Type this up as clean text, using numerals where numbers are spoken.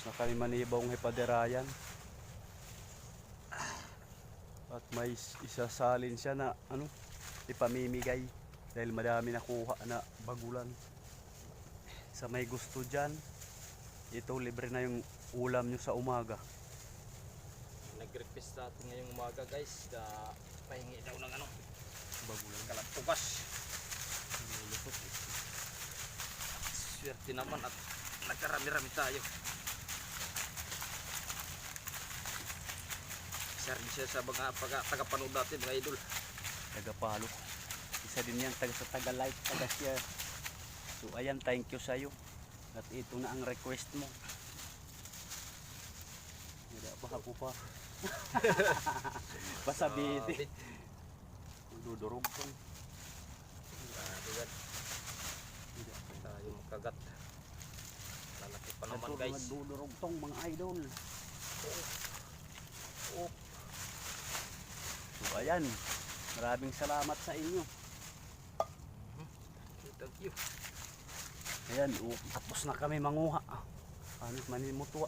na kami manibong hipaderayan. At may isasalin siya na ipamimigay dahil madami nakuha na bagulan. Sa may gusto dyan, ito libre na yung ulam nyo sa umaga. Nag-request sa atin ngayong umaga guys na pahingi daw ng Bagulan. kalampugas. Swerte naman at nagkarami-rami tayo. Isa rin siya sa mga tagapanood natin mga idol. Taga-Palo. Isa din yan sa taga-like, taga-share. So ayan, thank you sa'yo. At ito na ang request mo. Hindi pa po pa. Pasabiti. Dudurog ko. Grabe yan. Hindi tayo makagat. Lalaki pa naman guys. Nagdudurog tong mga idol. Oh. So ayan, maraming salamat sa inyo. Thank you. Ayan, tapos na kami manguha. Ano, manimutuwa.